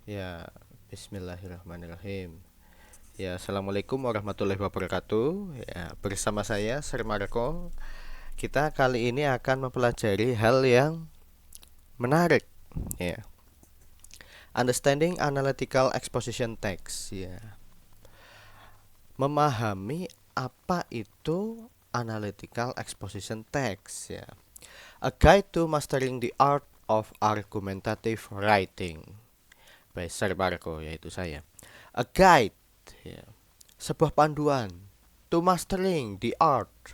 Ya, bismillahirrahmanirrahim. Ya, assalamualaikum warahmatullahi wabarakatuh. Ya, bersama saya Sir Marco. Kita kali ini akan mempelajari hal yang menarik. Ya, understanding analytical exposition text. Ya, memahami apa itu analytical exposition text. Ya, a guide to mastering the art of argumentative writing. By Sir Marco, yaitu saya. A guide. Ya, sebuah panduan to mastering the art,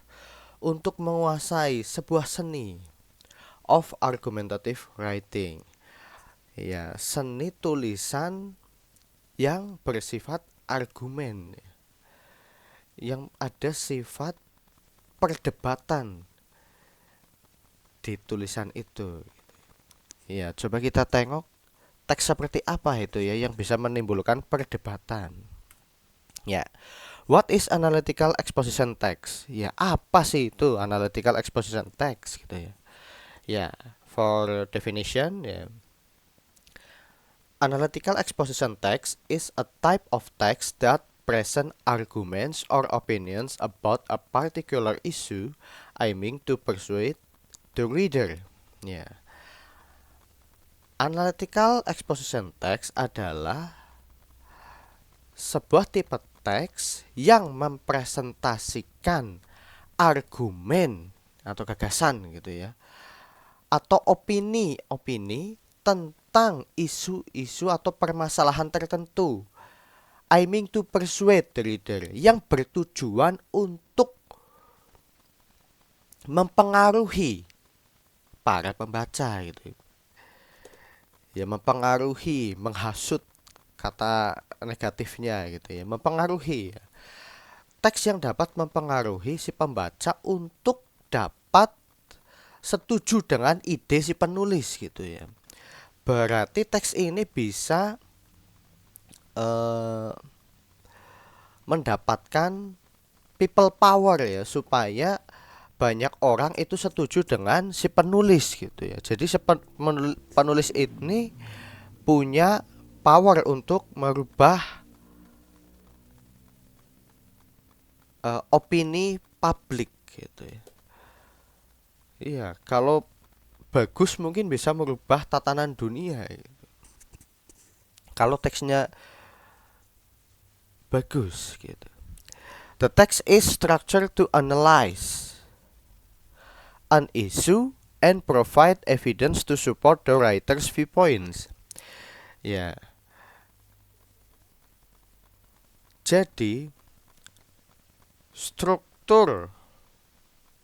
untuk menguasai sebuah seni of argumentative writing, ya, seni tulisan yang bersifat argumen, yang ada sifat perdebatan di tulisan itu. Ya, coba kita tengok teks seperti apa itu ya yang bisa menimbulkan perdebatan. Ya, what is analytical exposition text? Ya, apa sih itu analytical exposition text gitu ya? Ya, for definition ya, analytical exposition text is a type of text that present arguments or opinions about a particular issue aiming to persuade the reader. Ya, analytical exposition text adalah sebuah tipe teks yang mempresentasikan argumen atau gagasan gitu ya, atau opini-opini tentang isu-isu atau permasalahan tertentu, aiming to persuade the reader, yang bertujuan untuk mempengaruhi para pembaca gitu ya, mempengaruhi, menghasut kata negatifnya gitu ya, mempengaruhi ya. Teks yang dapat mempengaruhi si pembaca untuk dapat setuju dengan ide si penulis gitu ya. Berarti teks ini bisa eh, mendapatkan people power ya, supaya banyak orang itu setuju dengan si penulis gitu ya. Jadi si penulis ini punya power untuk merubah opini publik gitu ya. Iya, kalau bagus mungkin bisa merubah tatanan dunia ya. Kalau teksnya bagus gitu. The text is structured to analyze an issue and provide evidence to support the writer's viewpoints. Ya. Jadi struktur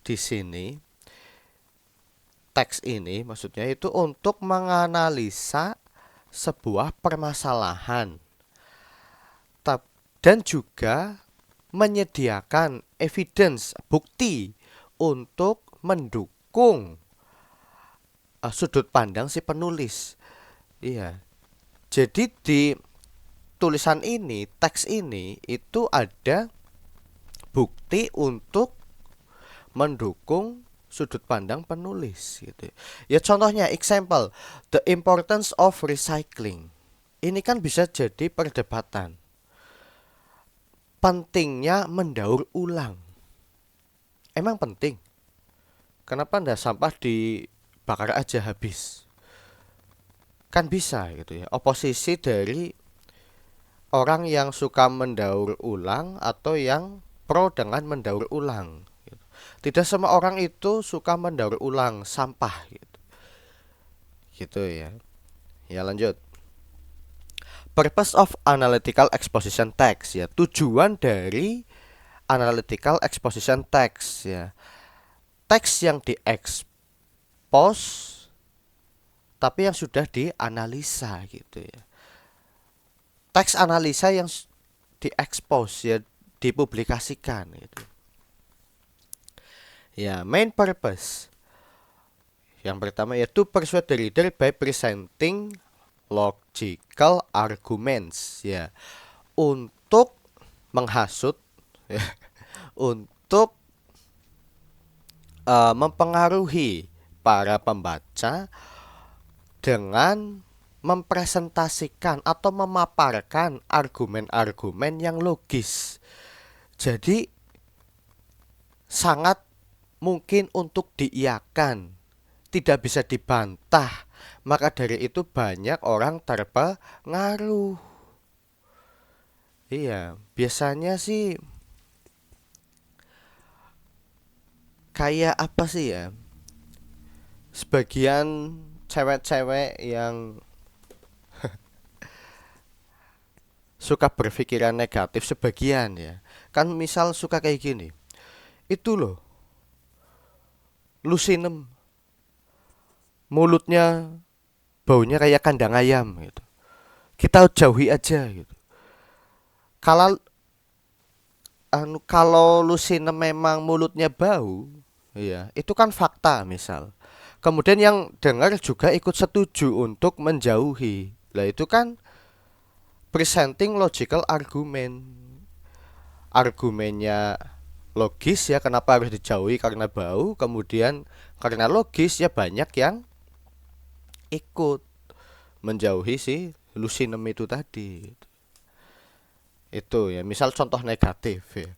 di sini, teks ini maksudnya itu untuk menganalisa sebuah permasalahan dan juga menyediakan evidence, bukti untuk mendukung sudut pandang si penulis. Iya. Jadi di tulisan ini, teks ini itu ada bukti untuk mendukung sudut pandang penulis gitu. Ya contohnya example, the importance of recycling. Ini kan bisa jadi perdebatan. Pentingnya mendaur ulang. Emang penting? Kenapa ndak sampah dibakar aja habis? Kan bisa gitu ya. Oposisi dari orang yang suka mendaur ulang atau yang pro dengan mendaur ulang gitu. Tidak semua orang itu suka mendaur ulang sampah gitu. Gitu ya. Ya lanjut. Purpose of analytical exposition text ya. Tujuan dari analytical exposition text ya. Teks yang diekspos tapi yang sudah dianalisa gitu ya. Teks analisa yang diekspos ya, dipublikasikan gitu. Ya, main purpose. Yang pertama yaitu persuade the reader by presenting logical arguments ya, untuk menghasut ya, untuk mempengaruhi para pembaca dengan mempresentasikan atau memaparkan argumen-argumen yang logis. Jadi sangat mungkin untuk diiyakan, tidak bisa dibantah. Maka dari itu banyak orang terpengaruh. Iya, biasanya sih kayak apa sih ya? Sebagian cewek-cewek yang suka berpikiran negatif sebagian ya. Kan misal suka kayak gini. Itu loh, Lusinem mulutnya baunya kayak kandang ayam gitu. Kita jauhi aja gitu. Kalau kalau Lusinem memang mulutnya bau, ya, itu kan fakta misal. Kemudian yang dengar juga ikut setuju untuk menjauhi. Lah itu kan presenting logical argument. Argumennya logis ya, kenapa harus dijauhi karena bau, kemudian karena logis ya banyak yang ikut menjauhi si Lusinem itu tadi. Itu ya, misal contoh negatif ya.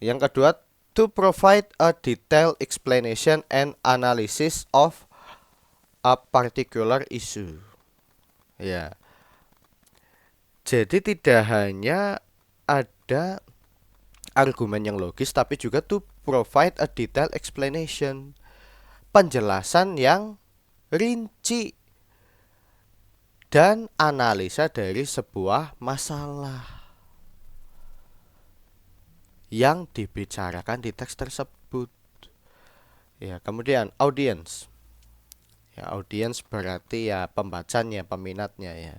Yang kedua, to provide a detailed explanation and analysis of a particular issue. Ya. Jadi tidak hanya ada argumen yang logis tapi juga to provide a detailed explanation. Penjelasan yang rinci dan analisa dari sebuah masalah yang dibicarakan di teks tersebut. Ya, kemudian audience. Ya, audience berarti ya pembacanya, peminatnya ya.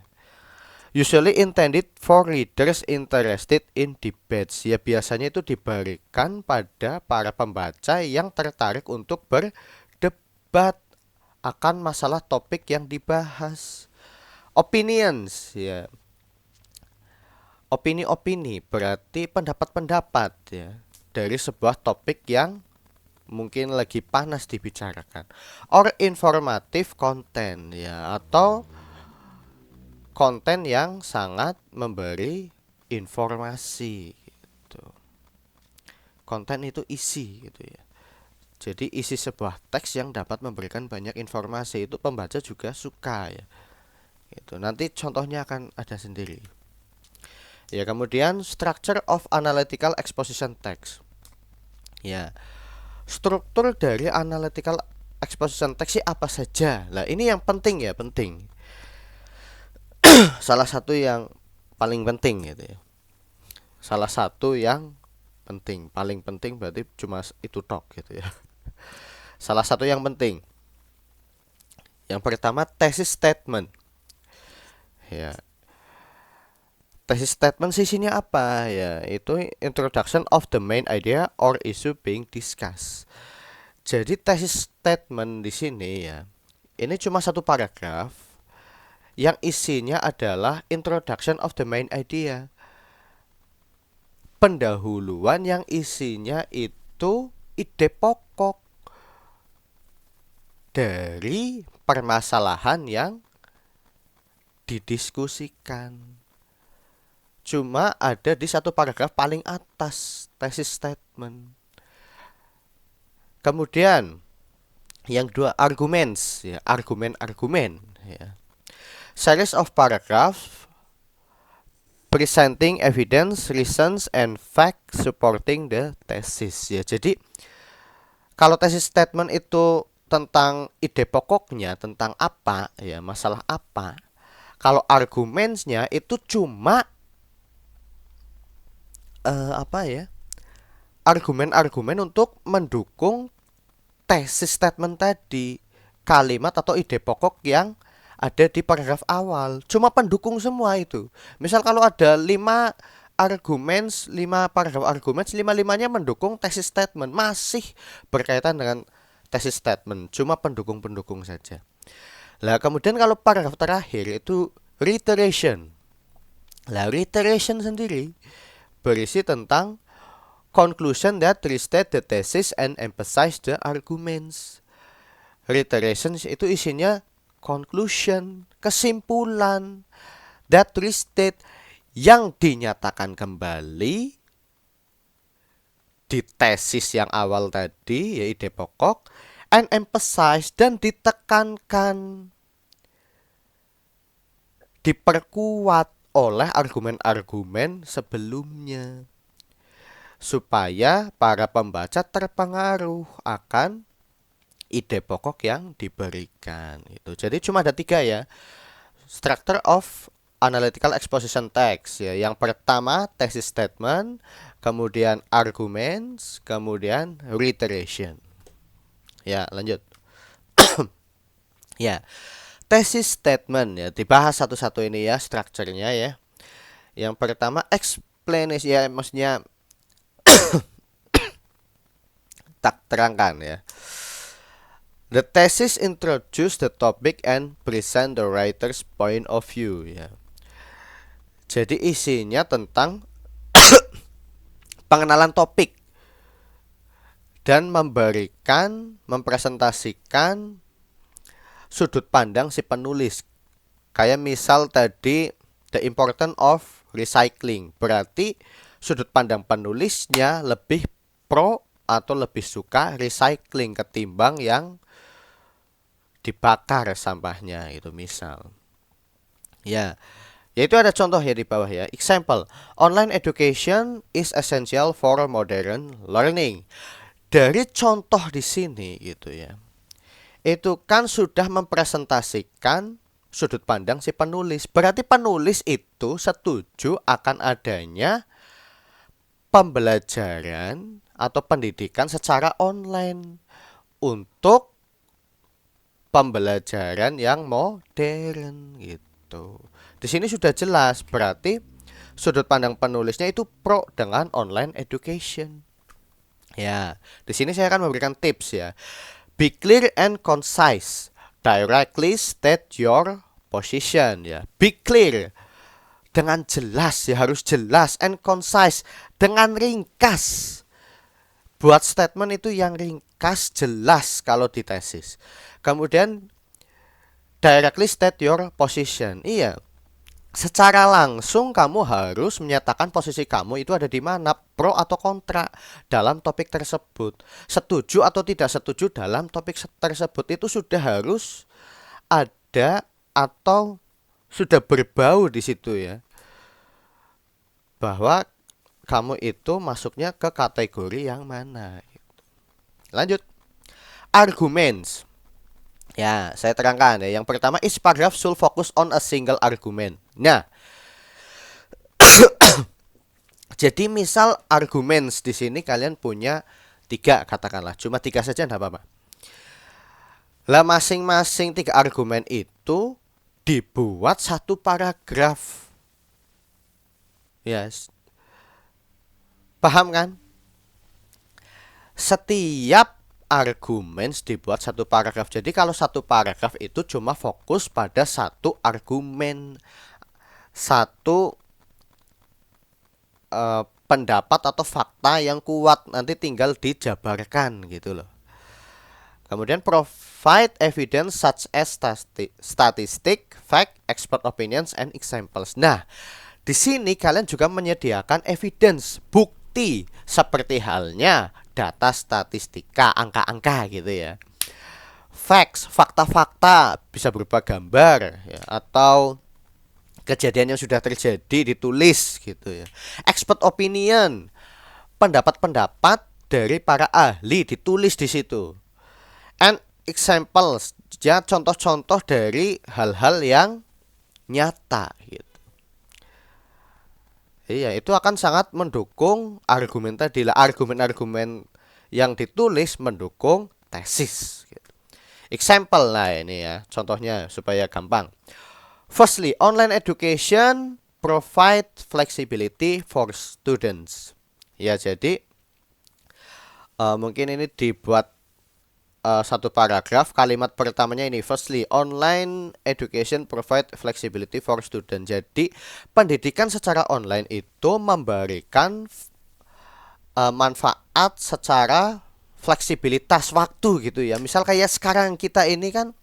Usually intended for readers interested in debates. Ya, biasanya itu diberikan pada para pembaca yang tertarik untuk berdebat akan masalah topik yang dibahas. Opinions ya. Opini-opini berarti pendapat-pendapat ya dari sebuah topik yang mungkin lagi panas dibicarakan. Or informative content ya, atau konten yang sangat memberi informasi gitu. Konten itu isi gitu ya. Jadi isi sebuah teks yang dapat memberikan banyak informasi itu pembaca juga suka ya. Gitu. Nanti contohnya akan ada sendiri. Ya, kemudian structure of analytical exposition text. Ya, struktur dari analytical exposition text sih apa saja? Lah, ini yang penting ya, penting. Salah satu yang paling penting gitu ya. Salah satu yang penting, paling penting berarti cuma itu tok gitu ya. Salah satu yang penting. Yang pertama thesis statement. Ya, thesis statement sisinya apa ya? Itu introduction of the main idea or issue being discussed. Jadi thesis statement di sini ya, ini cuma satu paragraf yang isinya adalah introduction of the main idea. Pendahuluan yang isinya itu ide pokok dari permasalahan yang didiskusikan. Cuma ada di satu paragraf paling atas thesis statement. Kemudian yang dua arguments ya, argumen-argumen ya. Series of paragraphs presenting evidence, reasons and facts supporting the thesis ya. Jadi kalau thesis statement itu tentang ide pokoknya, tentang apa ya, masalah apa. Kalau argumensnya itu cuma apa ya? Argumen-argumen untuk mendukung tesis statement tadi, kalimat atau ide pokok yang ada di paragraf awal. Cuma pendukung semua itu. Misal kalau ada 5 argumen, 5 paragraf argumen, 5-5-nya mendukung tesis statement, masih berkaitan dengan tesis statement, cuma pendukung-pendukung saja. Lah kemudian kalau paragraf terakhir itu reiteration. Lah reiteration sendiri berisi tentang conclusion that restate the thesis and emphasize the arguments. Reiteration itu isinya conclusion, kesimpulan, that restate yang dinyatakan kembali di tesis yang awal tadi, ya ide pokok, and emphasize dan ditekankan, diperkuat oleh argumen-argumen sebelumnya supaya para pembaca terpengaruh akan ide pokok yang diberikan. Itu. Jadi cuma ada 3 ya. Structure of analytical exposition text ya. Yang pertama thesis statement, kemudian arguments, kemudian reiteration. Ya, lanjut. Ya. Thesis statement ya, dibahas satu-satu ini ya strukturnya ya. Yang pertama explanation ya, maksudnya tak terangkan ya. The thesis introduce the topic and present the writer's point of view ya. Jadi isinya tentang pengenalan topik dan mempresentasikan sudut pandang si penulis. Kayak misal tadi the importance of recycling. Berarti sudut pandang penulisnya lebih pro atau lebih suka recycling ketimbang yang dibakar sampahnya itu misal. Ya. Yaitu ada contoh ya di bawah ya. Example, online education is essential for modern learning. Dari contoh di sini gitu ya. Itu kan sudah mempresentasikan sudut pandang si penulis. Berarti penulis itu setuju akan adanya pembelajaran atau pendidikan secara online untuk pembelajaran yang modern gitu. Di sini sudah jelas, berarti sudut pandang penulisnya itu pro dengan online education. Ya, di sini saya akan memberikan tips ya. Be clear and concise. Directly state your position ya. Be clear dengan jelas ya, harus jelas, and concise dengan ringkas. Buat statement itu yang ringkas, jelas kalau di tesis. Kemudian directly state your position. Iya. Secara langsung kamu harus menyatakan posisi kamu itu ada di mana, pro atau kontra dalam topik tersebut. Setuju atau tidak setuju dalam topik tersebut itu sudah harus ada atau sudah berbau di situ ya. Bahwa kamu itu masuknya ke kategori yang mana. Lanjut. Arguments. Ya, saya terangkan ya. Yang pertama, each paragraph should focus on a single argument. Nah, jadi misal arguments di sini kalian punya 3 katakanlah, cuma 3 saja enggak apa-apa. Lah masing-masing 3 argumen itu dibuat 1 paragraf. Yes. Paham kan? Setiap argumen dibuat 1 paragraf. Jadi kalau 1 paragraf itu cuma fokus pada 1 argumen, 1 pendapat atau fakta yang kuat, nanti tinggal dijabarkan gitu loh. Kemudian provide evidence such as statistic, fact, expert opinions, and examples. Nah, di sini kalian juga menyediakan evidence, bukti, seperti halnya data statistika, angka-angka gitu ya. Facts, fakta-fakta, bisa berupa gambar ya, atau kejadian yang sudah terjadi ditulis gitu ya. Expert opinion, pendapat-pendapat dari para ahli ditulis di situ. And examples, ya contoh-contoh dari hal-hal yang nyata gitu. Iya, itu akan sangat mendukung argumen tadi lah. Argumen-argumen yang ditulis mendukung tesis gitu. Example lah ini ya, contohnya supaya gampang. Firstly, online education provide flexibility for students. Ya, jadi mungkin ini dibuat 1 paragraf, kalimat pertamanya ini, firstly, online education provide flexibility for student. Jadi pendidikan secara online itu memberikan manfaat secara fleksibilitas waktu gitu ya. Misal kayak sekarang kita ini kan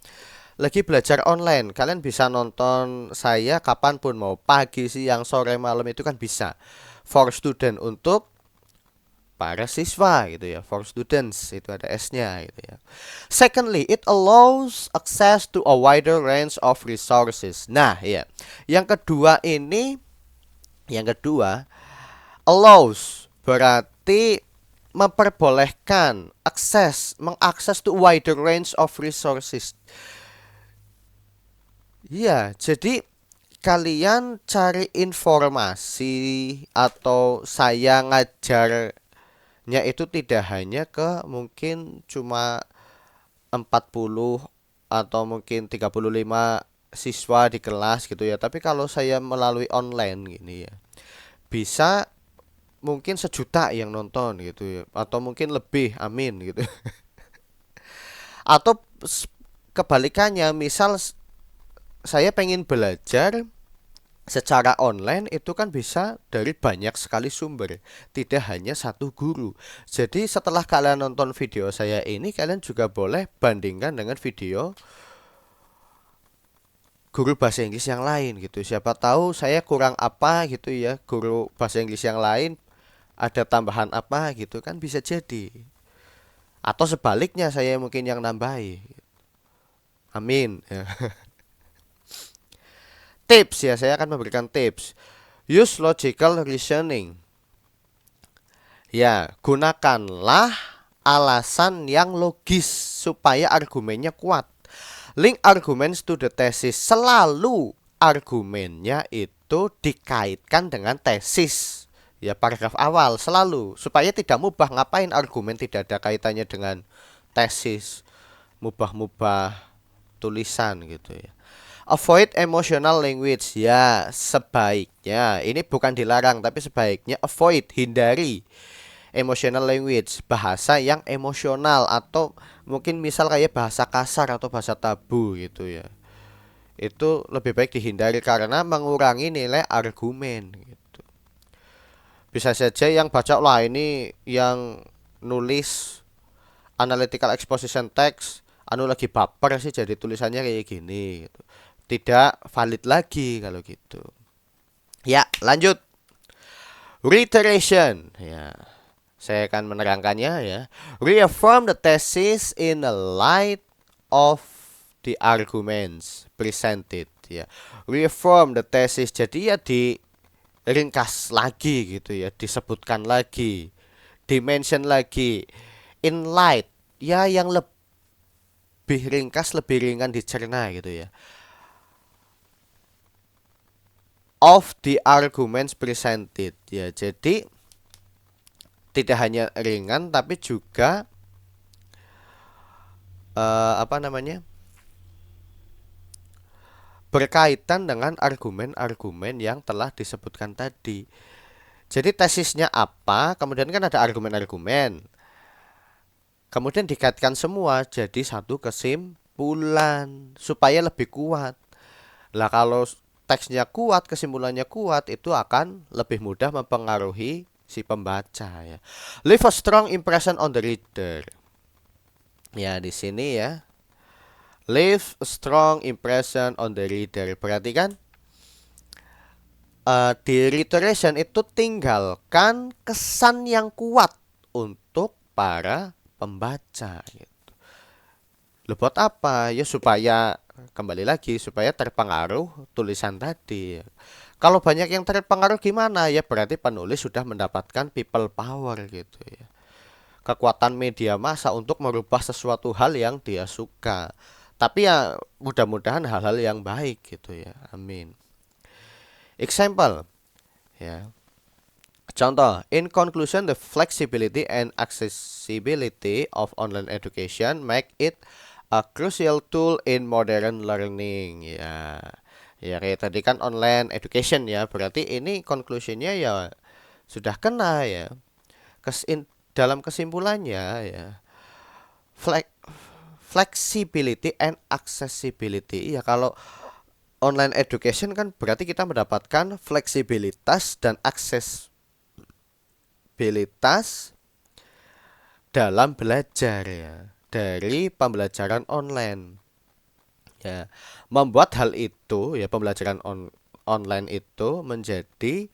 lagi belajar online, kalian bisa nonton saya kapanpun mau, pagi, siang, sore, malam itu kan bisa. For student, untuk para siswa gitu ya, for students itu ada S-nya gitu ya. Secondly, it allows access to a wider range of resources. Nah, ya. Yang kedua, allows berarti memperbolehkan mengakses to wider range of resources. Iya, jadi kalian cari informasi atau saya ngajarnya itu tidak hanya ke mungkin cuma 40 atau mungkin 35 siswa di kelas gitu ya. Tapi kalau saya melalui online gini ya, bisa mungkin 1 juta yang nonton gitu ya, atau mungkin lebih, amin gitu. Atau kebalikannya, misal saya pengen belajar secara online itu kan bisa dari banyak sekali sumber, tidak hanya satu guru. Jadi setelah kalian nonton video saya ini, kalian juga boleh bandingkan dengan video guru bahasa Inggris yang lain gitu. Siapa tahu saya kurang apa gitu ya, guru bahasa Inggris yang lain ada tambahan apa gitu kan, bisa jadi. Atau sebaliknya, saya mungkin yang nambahi. Amin. Ya. Tips ya, saya akan memberikan tips. Use logical reasoning. Ya, gunakanlah alasan yang logis supaya argumennya kuat. Link arguments to the thesis. Selalu argumennya itu dikaitkan dengan tesis. Ya, paragraf awal selalu, supaya tidak mubah. Ngapain argumen tidak ada kaitannya dengan tesis? Mubah-mubah tulisan gitu ya. Avoid emotional language. Ya, sebaiknya, ini bukan dilarang tapi sebaiknya avoid, hindari emotional language, bahasa yang emosional, atau mungkin misal kayak bahasa kasar atau bahasa tabu gitu ya. Itu lebih baik dihindari karena mengurangi nilai argumen gitu. Bisa saja yang baca, lah ini yang nulis analytical exposition text anu lagi baper sih, jadi tulisannya kayak gini gitu. Tidak valid lagi kalau gitu. Ya, lanjut. Reiteration. Ya, saya akan menerangkannya ya. Reaffirm the thesis in the light of the arguments presented ya. Reaffirm the thesis, jadi ya diringkas lagi gitu ya, disebutkan lagi, dimention lagi. In light, ya yang lebih ringkas, lebih ringan dicerna gitu ya. Of the arguments presented ya. Jadi tidak hanya ringan tapi juga apa namanya, berkaitan dengan argumen-argumen yang telah disebutkan tadi. Jadi tesisnya apa, kemudian kan ada argumen-argumen, kemudian dikaitkan semua jadi satu kesimpulan supaya lebih kuat. Lah kalau teksnya kuat, kesimpulannya kuat, itu akan lebih mudah mempengaruhi si pembaca ya. Leave a strong impression on the reader. Ya, di sini ya. Leave a strong impression on the reader. Berarti kan di reiteration itu tinggalkan kesan yang kuat untuk para pembaca gitu. Loh, buat apa? Ya supaya, kembali lagi, supaya terpengaruh tulisan tadi. Kalau banyak yang terpengaruh gimana? Ya berarti penulis sudah mendapatkan people power gitu ya. Kekuatan media massa untuk merubah sesuatu hal yang dia suka. Tapi ya mudah-mudahan hal-hal yang baik gitu ya. Amin. Example ya. Contoh, in conclusion, the flexibility and accessibility of online education make it a crucial tool in modern learning. Ya, ya kayak tadi kan online education ya, berarti ini conclusionnya ya sudah kena ya. Dalam kesimpulannya ya, flexibility and accessibility ya, kalau online education kan berarti kita mendapatkan fleksibilitas dan aksesibilitas dalam belajar ya, dari pembelajaran online Ya, membuat hal itu ya pembelajaran online itu menjadi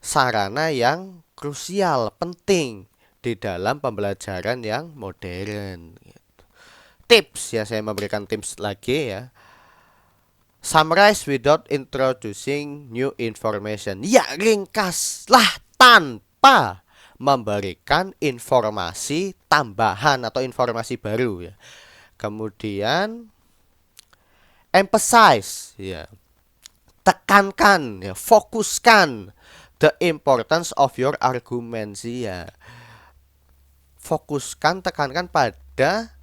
sarana yang krusial, penting di dalam pembelajaran yang modern. Tips ya, saya memberikan tips lagi ya. Summarize without introducing new information. Ya, ringkaslah tanpa memberikan informasi tambahan atau informasi baru ya. Kemudian emphasize ya, tekankan ya, fokuskan the importance of your arguments ya. Fokuskan, tekankan pada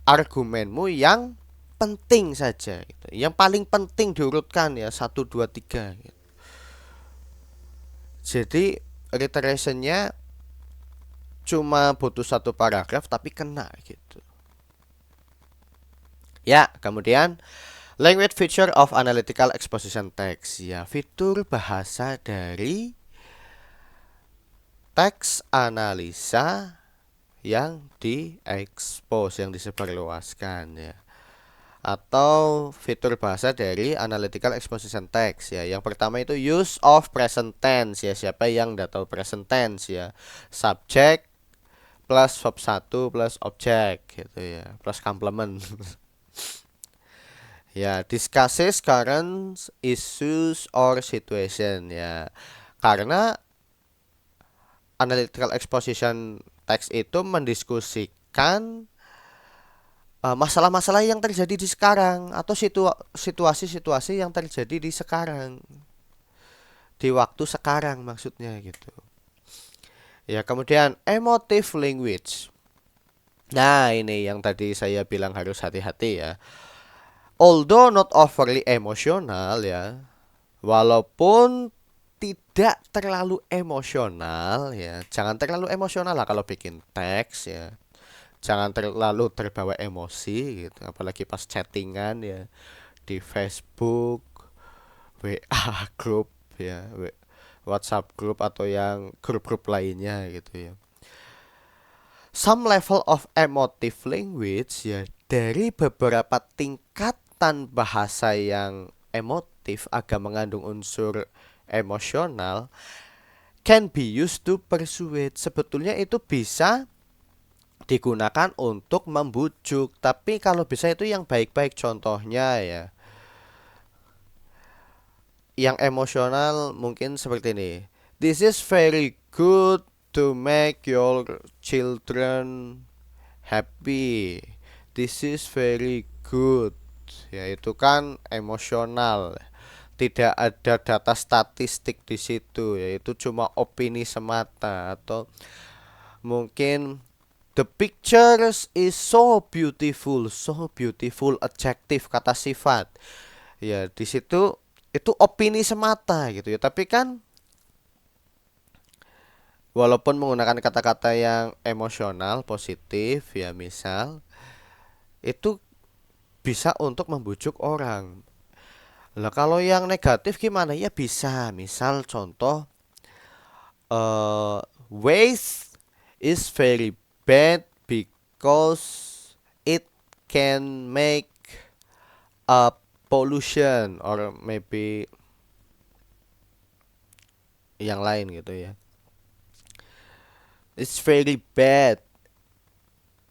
argumenmu yang penting saja gitu. Yang paling penting diurutkan ya, satu 2 3 gitu. Jadi reiterationnya cuma butuh satu paragraf tapi kena gitu. Ya, kemudian language feature of analytical exposition text ya, fitur bahasa dari teks analisa yang diekspos, yang disebarluaskan ya. Atau fitur bahasa dari analytical exposition text ya. Yang pertama itu use of present tense ya. Siapa yang udah tahu present tense ya? Subject plus verb 1 plus object gitu ya. Plus complement. Ya, discusses current issues or situation ya. Karena analytical exposition text itu mendiskusikan masalah-masalah yang terjadi di sekarang atau situasi-situasi yang terjadi di sekarang, di waktu sekarang maksudnya gitu. Ya, kemudian emotive language. Nah, ini yang tadi saya bilang harus hati-hati ya. Although not overly emotional ya, walaupun tidak terlalu emosional ya, jangan terlalu emosional lah kalau bikin teks ya. Jangan terlalu terbawa emosi gitu, apalagi pas chattingan ya di Facebook, WA grup ya, WhatsApp grup atau yang grup-grup lainnya gitu ya. Some level of emotive language ya, dari beberapa tingkatan bahasa yang emotif agak mengandung unsur emosional can be used to persuade. Sebetulnya itu bisa digunakan untuk membujuk, tapi kalau bisa itu yang baik-baik, contohnya ya. Yang emosional mungkin seperti ini. This is very good to make your children happy. This is very good. Ya, itu kan emosional. Tidak ada data statistik di situ, yaitu cuma opini semata. Atau mungkin the pictures is so beautiful adjective, kata sifat. Ya, di situ itu opini semata gitu ya. Tapi kan walaupun menggunakan kata-kata yang emosional, positif ya, misal itu bisa untuk membujuk orang. Lah kalau yang negatif gimana? Ya bisa. Misal contoh waste is very bad because it can make a pollution or maybe yang lain gitu ya. It's very bad.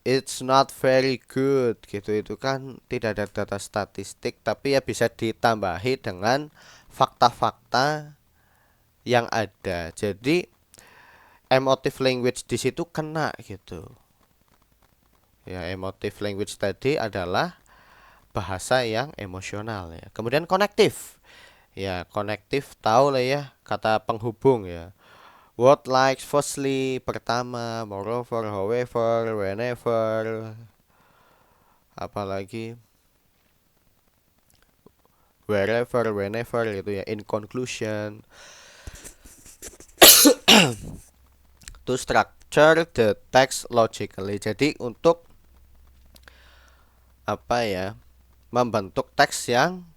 It's not very good gitu. Itu kan tidak ada data statistik, tapi ya bisa ditambahi dengan fakta-fakta yang ada. Jadi emotive language di situ kena gitu. Ya, emotive language tadi adalah bahasa yang emosional ya. Kemudian konektif. Ya, konektif tahu lah ya, kata penghubung ya. What, like, firstly, pertama, moreover, however, whenever, apalagi wherever, whenever gitu ya. In conclusion, to structure the text logically. Jadi untuk apa ya? Membentuk teks yang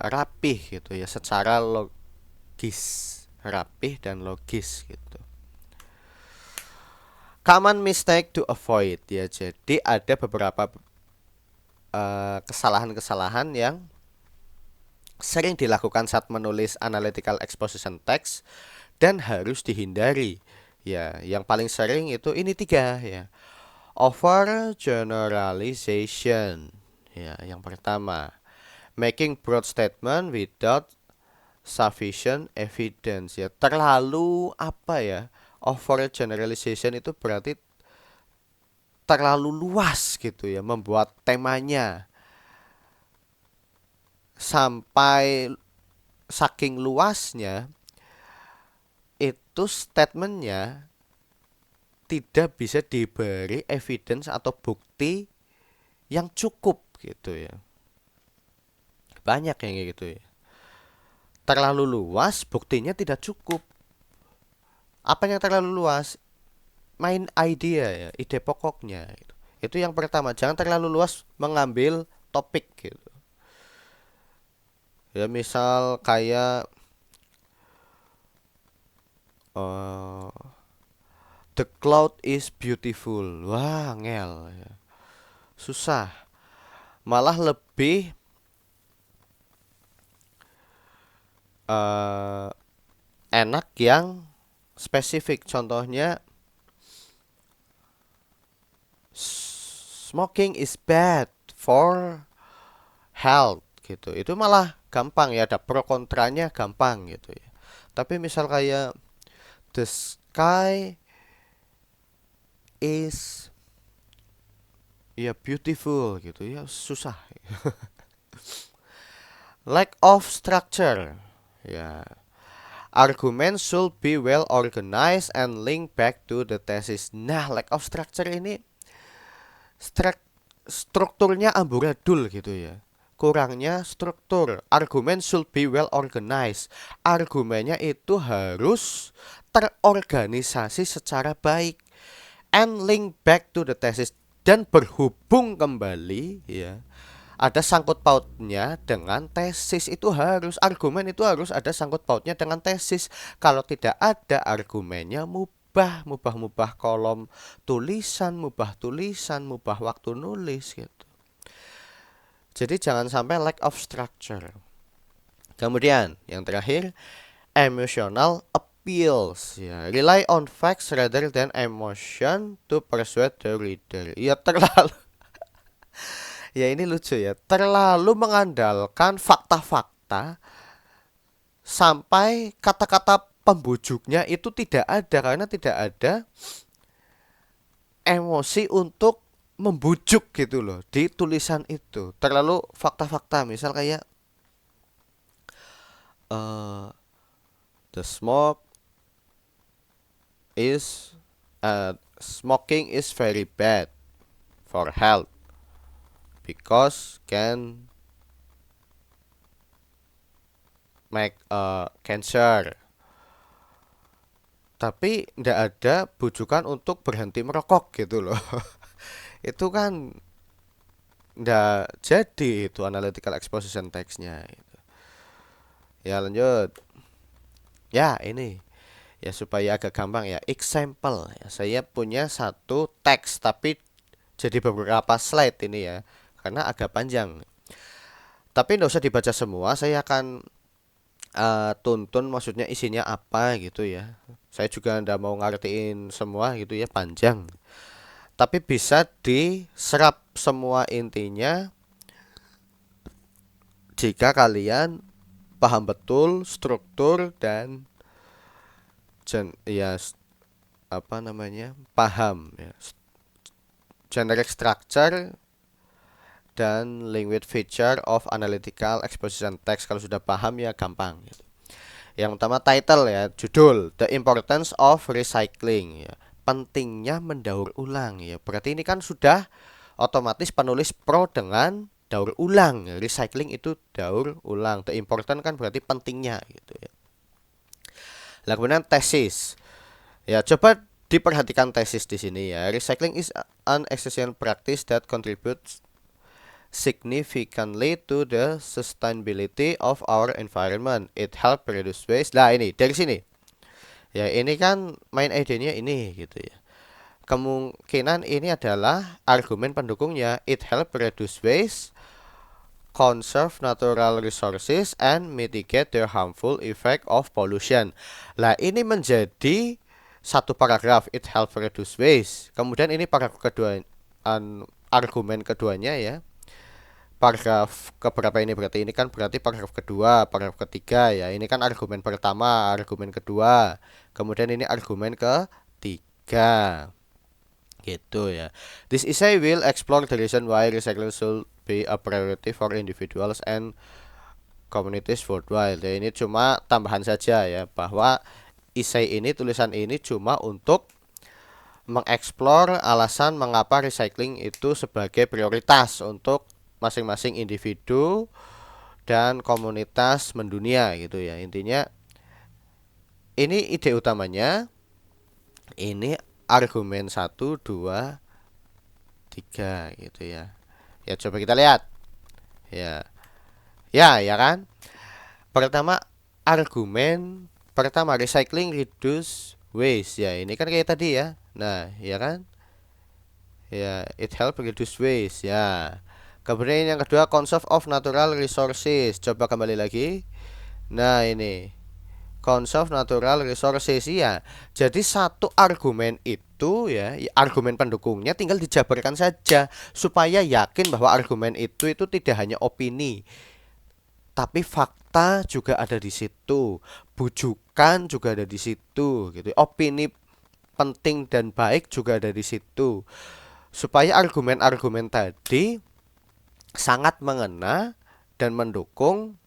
rapih gitu ya, secara logis, rapih dan logis gitu. Common mistake to avoid ya. Jadi ada beberapa kesalahan-kesalahan yang sering dilakukan saat menulis analytical exposition text dan harus dihindari. Ya, yang paling sering itu ini 3 ya. Over generalization. Ya, yang pertama, making broad statement without sufficient evidence ya. Terlalu apa ya? Over generalization itu berarti terlalu luas gitu ya, membuat temanya sampai saking luasnya itu statementnya tidak bisa diberi evidence atau bukti yang cukup gitu ya. Banyak yang kayak gitu ya. Terlalu luas, buktinya tidak cukup. Apa yang terlalu luas? Main idea ya, ide pokoknya gitu. Itu yang pertama, jangan terlalu luas mengambil topik gitu. Ya misal kayak the cloud is beautiful. Wah, ngel ya. Susah. Malah lebih enak yang spesifik. Contohnya smoking is bad for health gitu. Itu malah gampang ya, ada pro kontranya gampang gitu ya. Tapi misal kayak the sky is ya beautiful gitu ya, susah. Lack of structure ya. Argument should be well organized and link back to the thesis. Nah, lack of structure ini strukturnya amburadul gitu ya. Kurangnya struktur. Argument should be well organized. Argumennya itu harus terorganisasi secara baik and link back to the thesis, dan berhubung kembali ya. Ada sangkut pautnya dengan tesis. Itu harus, argumen itu harus ada sangkut pautnya dengan tesis. Kalau tidak ada argumennya, mubah kolom tulisan, mubah waktu nulis gitu. Jadi jangan sampai lack of structure. Kemudian yang terakhir, emotional appeals ya. Rely on facts rather than emotion to persuade the reader. Ya terlalu ya ini lucu ya, terlalu mengandalkan fakta-fakta sampai kata-kata pembujuknya itu tidak ada, karena tidak ada emosi untuk membujuk gitu loh di tulisan itu. Terlalu fakta-fakta, misal kayak the smoking is very bad for health because can make cancer. Tapi tidak ada bujukan untuk berhenti merokok gitu loh. Itu kan tidak jadi itu analytical exposition text-nya gitu. Ya lanjut. Ya ini ya supaya agak gampang ya, example ya. Saya punya satu teks tapi jadi beberapa slide ini ya, karena agak panjang. Tapi tidak usah dibaca semua, saya akan tuntun maksudnya isinya apa gitu ya. Saya juga tidak mau ngertiin semua gitu ya, panjang. Tapi bisa diserap semua intinya jika kalian paham betul struktur dan ya apa namanya, paham ya generic structure dan language feature of analytical exposition text. Kalau sudah paham ya gampang gitu. Yang pertama title ya, judul, the importance of recycling ya, pentingnya mendaur ulang ya. Berarti ini kan sudah otomatis penulis pro dengan daur ulang. Recycling itu daur ulang. The important kan berarti pentingnya gitu ya. Lalu kemudian tesis. Ya, coba diperhatikan tesis di sini ya. Recycling is an essential practice that contributes significantly to the sustainability of our environment. It help reduce waste. Nah, ini dari sini. Ya, ini kan main idenya ini gitu ya. kemungkinan ini adalah argumen pendukungnya. It help reduce waste, conserve natural resources, and mitigate the harmful effect of pollution. Lah, ini menjadi satu paragraf, it help reduce waste. Kemudian ini paragraf kedua, argumen keduanya ya. Paragraf keberapa ini berarti? Ini kan berarti paragraf kedua, paragraf ketiga ya. Ini kan argumen pertama, argumen kedua. Kemudian ini argumen ketiga. Gitu ya. This essay will explore the reason why recycling should be a priority for individuals and communities worldwide. Ya, ini cuma tambahan saja ya, bahwa essay ini, tulisan ini cuma untuk mengeksplor alasan mengapa recycling itu sebagai prioritas untuk masing-masing individu dan komunitas mendunia gitu ya. Intinya ini ide utamanya, ini argumen 1, 2, 3 gitu ya. Ya coba kita lihat. Ya. Ya kan? Pertama, argumen pertama, recycling reduce waste. Ya, ini kan kayak tadi ya. Nah, ya kan? Ya, it help reduce waste ya. Kemudian yang kedua, conserve of natural resources. Coba kembali lagi. Nah, ini conserve natural resources ya. Jadi satu argumen itu ya, argumen pendukungnya tinggal dijabarkan saja supaya yakin bahwa argumen itu tidak hanya opini, tapi fakta juga ada di situ, bujukan juga ada di situ gitu. Opini penting dan baik juga ada di situ. Supaya argumen-argumen tadi sangat mengena dan mendukung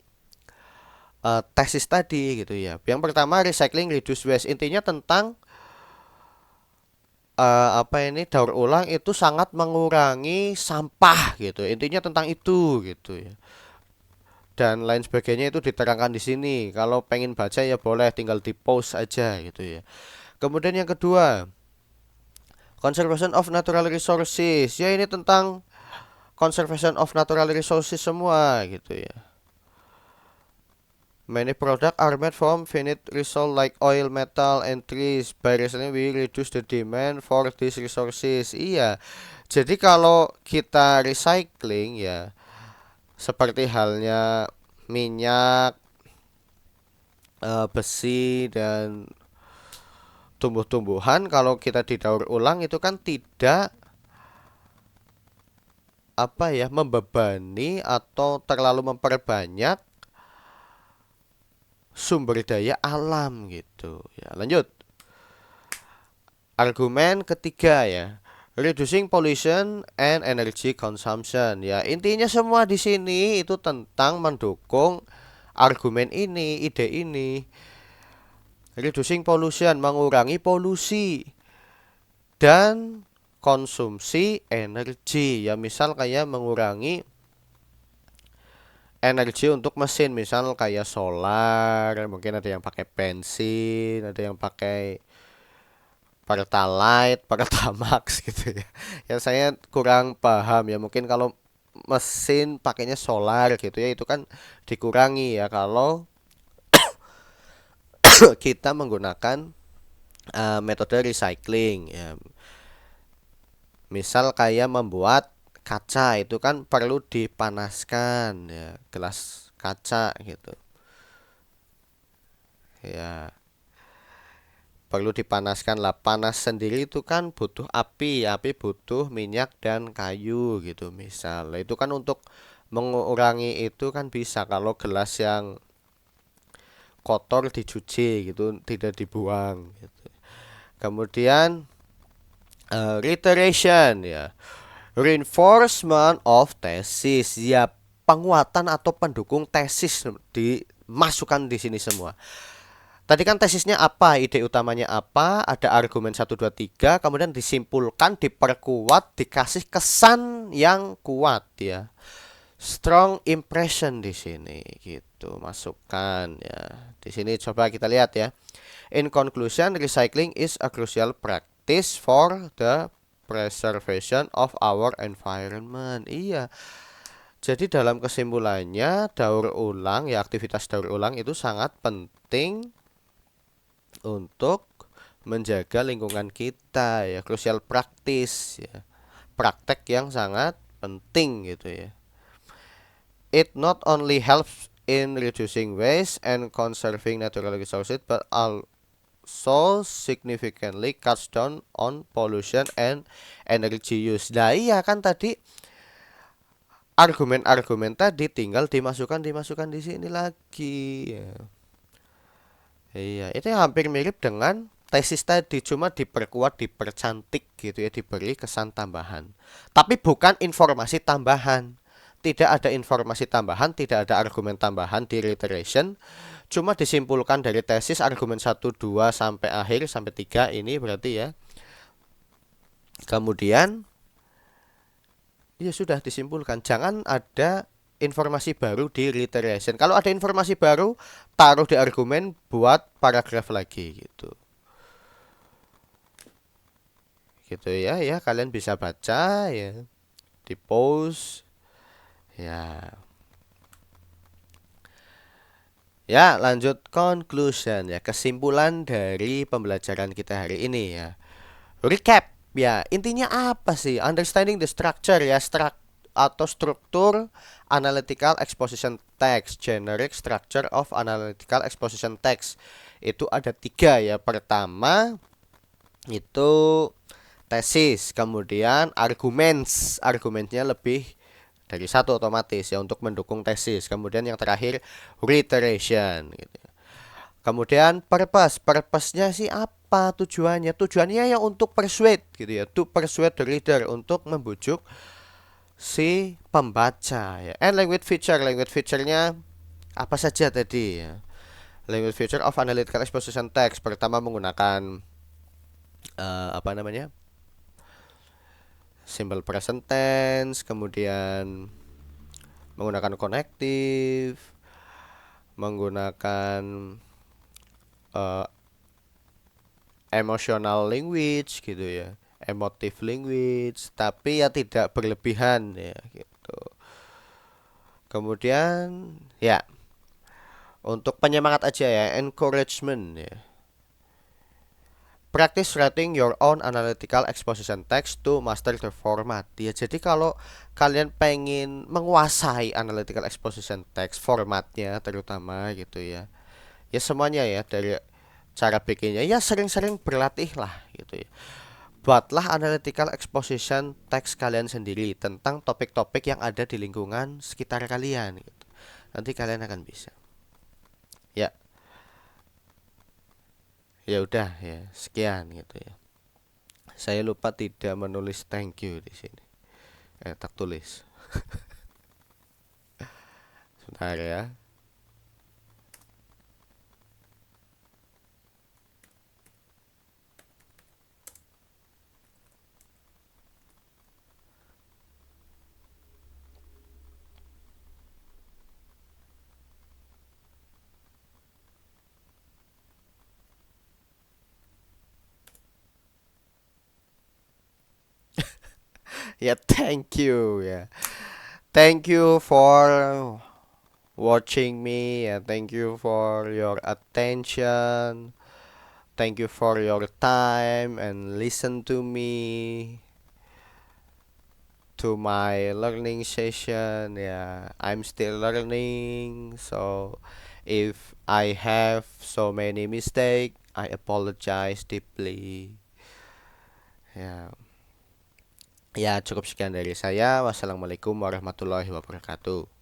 tesis tadi gitu ya. Yang pertama, recycling reduce waste, intinya tentang daur ulang itu sangat mengurangi sampah gitu. Intinya tentang itu gitu ya. Dan lain sebagainya itu diterangkan di sini. Kalau pengen baca ya boleh, tinggal di post aja gitu ya. Kemudian yang kedua, conservation of natural resources. Ya, ini tentang conservation of natural resources semua gitu ya. Many products are made from finite resources like oil, metal, and trees. By recycling, we reduce the demand for these resources. Iya. Jadi kalau kita recycling ya, seperti halnya minyak, besi, dan tumbuh-tumbuhan, kalau kita didaur ulang itu kan tidak membebani atau terlalu memperbanyak sumber daya alam gitu ya. Lanjut, argumen ketiga ya, reducing pollution and energy consumption ya. Intinya semua di sini itu tentang mendukung argumen ini, ide ini. Reducing pollution, mengurangi polusi dan konsumsi energi ya. Misal kayak mengurangi energi untuk mesin, misal kayak solar, mungkin ada yang pakai bensin, ada yang pakai pertalite, pertamax gitu ya. Ya saya kurang paham ya, mungkin kalau mesin pakainya solar gitu ya, itu kan dikurangi ya kalau kita menggunakan metode recycling ya. Misal kayak membuat kaca itu kan perlu dipanaskan ya, gelas kaca gitu ya, perlu dipanaskan lah. Panas sendiri itu kan butuh api, api butuh minyak dan kayu gitu. Misal itu kan untuk mengurangi itu kan bisa kalau gelas yang kotor dicuci gitu, tidak dibuang gitu. Kemudian reiteration ya, reinforcement of thesis ya, penguatan atau pendukung tesis dimasukkan di sini semua. Tadi kan tesisnya apa, ide utamanya apa, ada argumen 1, 2, 3, kemudian disimpulkan, diperkuat, dikasih kesan yang kuat ya. Strong impression di sini gitu, masukkan ya. Di sini coba kita lihat ya. In conclusion, recycling is a crucial practice for the preservation of our environment. Iya. Jadi dalam kesimpulannya, daur ulang ya, aktivitas daur ulang itu sangat penting untuk menjaga lingkungan kita ya, crucial practice ya. Praktek yang sangat penting gitu ya. It not only helps in reducing waste and conserving natural resources but also significantly cuts down on pollution and energy use. Nah iya kan tadi argumen-argumen tadi tinggal dimasukkan di sini lagi ya. Iya, itu hampir mirip dengan tesis tadi, cuma diperkuat, dipercantik gitu ya, diberi kesan tambahan. Tapi bukan informasi tambahan. Tidak ada informasi tambahan, tidak ada argumen tambahan di reiteration. Cuma disimpulkan dari tesis argumen 1, 2 sampai akhir sampai 3 ini berarti ya. Kemudian ya sudah disimpulkan, jangan ada informasi baru di reiteration. Kalau ada informasi baru, taruh di argumen buat paragraf lagi gitu. Gitu ya, ya kalian bisa baca ya di post ya. Ya, lanjut conclusion ya, kesimpulan dari pembelajaran kita hari ini ya. Recap ya, intinya apa sih? Understanding the structure ya, atau struktur analytical exposition text, generic structure of analytical exposition text. Itu ada 3 ya. Pertama itu tesis, kemudian argumennya lebih dari 1 otomatis ya untuk mendukung tesis. Kemudian yang terakhir reiteration gitu. Kemudian purpose-nya sih apa tujuannya? Tujuannya ya untuk persuade gitu ya, to persuade the reader, untuk membujuk si pembaca ya. And language feature-nya apa saja tadi ya? Language feature of analytical exposition text, pertama menggunakan apa namanya? Simple present tense, kemudian menggunakan connective, menggunakan uh, emotional language gitu ya, emotive language, tapi ya tidak berlebihan ya gitu. Kemudian ya untuk penyemangat aja ya, encouragement ya. Practice writing your own analytical exposition text to master the format. Ya, jadi kalau kalian pengen menguasai analytical exposition text formatnya terutama gitu ya. Ya semuanya ya, dari cara bikinnya ya sering-sering berlatih lah gitu ya. Buatlah analytical exposition text kalian sendiri tentang topik-topik yang ada di lingkungan sekitar kalian gitu. Nanti kalian akan bisa. Ya, ya udah ya, sekian gitu ya. Saya lupa tidak menulis thank you di sini. Tak tulis. Sebentar ya. Ya, thank you ya. Thank you for watching me and thank you for your attention. Thank you for your time and listen to me to my learning session. Yeah, I'm still learning, so if I have so many mistakes, I apologize deeply. Ya, ya cukup sekian dari saya. Wassalamualaikum warahmatullahi wabarakatuh.